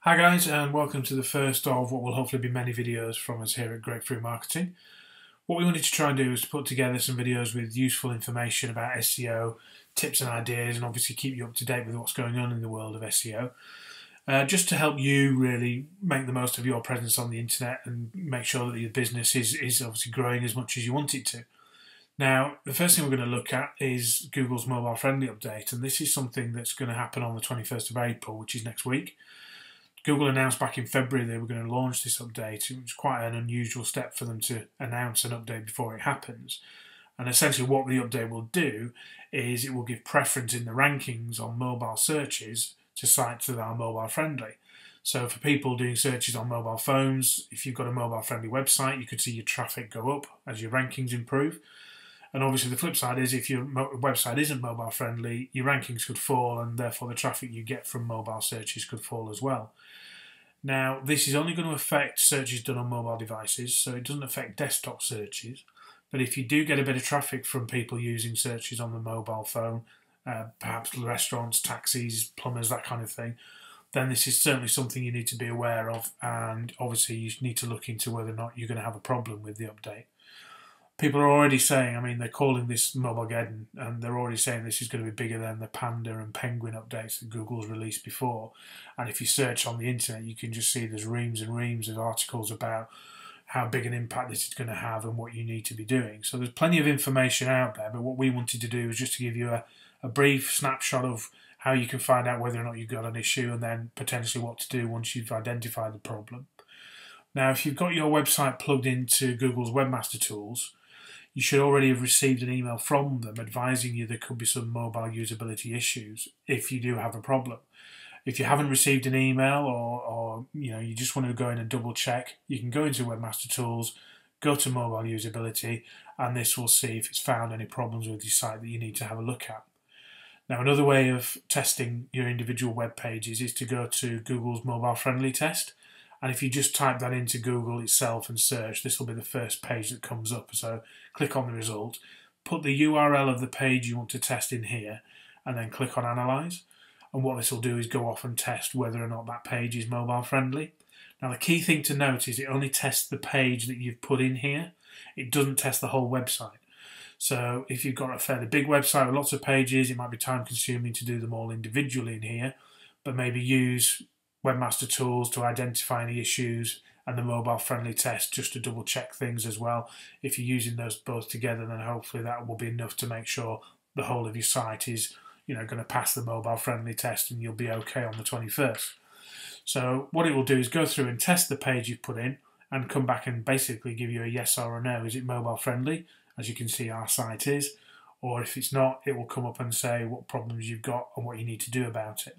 Hi guys, and welcome to the first of what will hopefully be many videos from us here at Grapefruit Marketing. What we wanted to try and do is to put together some videos with useful information about SEO, tips and ideas, and obviously keep you up to date with what's going on in the world of SEO. Just to help you really make the most of your presence on the internet and make sure that your business is obviously growing as much as you want it to. Now, the first thing we're going to look at is Google's mobile friendly update, and this is something that's going to happen on the 21st of April, which is next week. Google announced back in February they were going to launch this update. It was quite an unusual step for them to announce an update before it happens. And essentially what the update will do is it will give preference in the rankings on mobile searches to sites that are mobile friendly. So for people doing searches on mobile phones, if you've got a mobile friendly website, you could see your traffic go up as your rankings improve. And obviously the flip side is if your website isn't mobile friendly, your rankings could fall and therefore the traffic you get from mobile searches could fall as well. Now, this is only going to affect searches done on mobile devices, so it doesn't affect desktop searches. But if you do get a bit of traffic from people using searches on the mobile phone, perhaps restaurants, taxis, plumbers, that kind of thing, then this is certainly something you need to be aware of, and obviously you need to look into whether or not you're going to have a problem with the update. People are already saying, I mean, they're calling this Mobilegeddon, and they're already saying this is going to be bigger than the Panda and Penguin updates that Google's released before. And if you search on the internet, you can just see there's reams and reams of articles about how big an impact this is going to have and what you need to be doing. So there's plenty of information out there, but what we wanted to do was just to give you a brief snapshot of how you can find out whether or not you've got an issue and then potentially what to do once you've identified the problem. Now, if you've got your website plugged into Google's Webmaster Tools, you should already have received an email from them advising you there could be some mobile usability issues if you do have a problem. If you haven't received an email or you just want to go in and double check, you can go into Webmaster Tools, go to mobile usability, and this will see if it's found any problems with your site that you need to have a look at. Now, another way of testing your individual web pages is to go to Google's mobile friendly test. And if you just type that into Google itself and search, this will be the first page that comes up. So click on the result, put the URL of the page you want to test in here, and then click on Analyze. And what this will do is go off and test whether or not that page is mobile friendly. Now the key thing to note is it only tests the page that you've put in here. It doesn't test the whole website. So if you've got a fairly big website with lots of pages, it might be time consuming to do them all individually in here, but maybe use Webmaster Tools to identify any issues and the mobile friendly test just to double check things as well. If you're using those both together, then hopefully that will be enough to make sure the whole of your site is going to pass the mobile friendly test and you'll be okay on the 21st. So what it will do is go through and test the page you've put in and come back and basically give you a yes or a no. Is it mobile friendly? As you can see, our site is. Or if it's not, it will come up and say what problems you've got and what you need to do about it.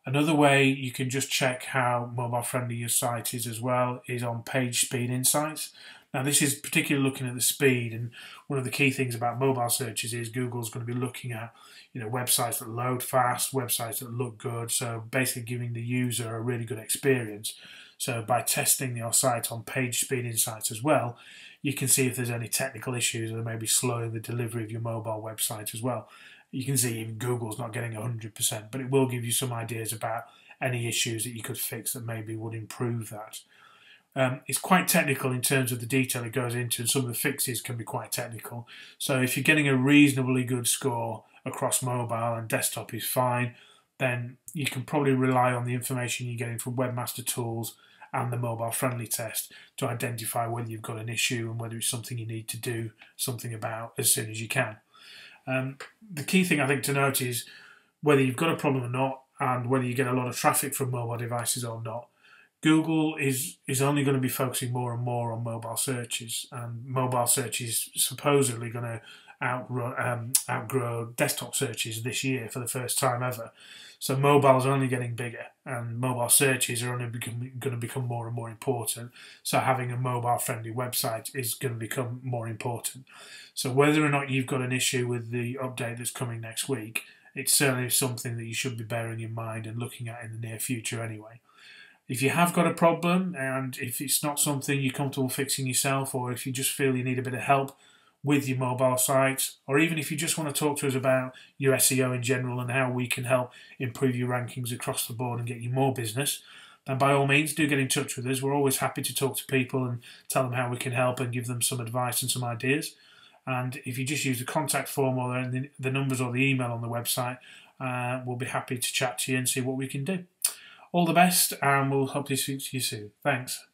Another way you can just check how mobile friendly your site is as well is on Page Speed Insights. Now this is particularly looking at the speed, and one of the key things about mobile searches is Google's going to be looking at websites that load fast, websites that look good, so basically giving the user a really good experience. So by testing your site on Page Speed Insights as well, you can see if there's any technical issues that are maybe slowing the delivery of your mobile website as well. You can see even Google's not getting 100%, but it will give you some ideas about any issues that you could fix that maybe would improve that. It's quite technical in terms of the detail it goes into, and some of the fixes can be quite technical. So if you're getting a reasonably good score across mobile and desktop is fine, then you can probably rely on the information you're getting from Webmaster Tools and the mobile friendly test to identify whether you've got an issue and whether it's something you need to do something about as soon as you can. The key thing I think to note is whether you've got a problem or not, and whether you get a lot of traffic from mobile devices or not. Google is only going to be focusing more and more on mobile searches, and mobile search is supposedly going to outgrow desktop searches this year for the first time ever. So mobile is only getting bigger, and mobile searches are only going to become more and more important. So having a mobile-friendly website is going to become more important. So whether or not you've got an issue with the update that's coming next week, it's certainly something that you should be bearing in mind and looking at in the near future anyway. If you have got a problem, and if it's not something you're comfortable fixing yourself, or if you just feel you need a bit of help with your mobile site, or even if you just want to talk to us about your SEO in general and how we can help improve your rankings across the board and get you more business, then by all means do get in touch with us. We're always happy to talk to people and tell them how we can help and give them some advice and some ideas. And if you just use the contact form or the numbers or the email on the website, we'll be happy to chat to you and see what we can do. All the best, and we'll hopefully speak to you soon. Thanks.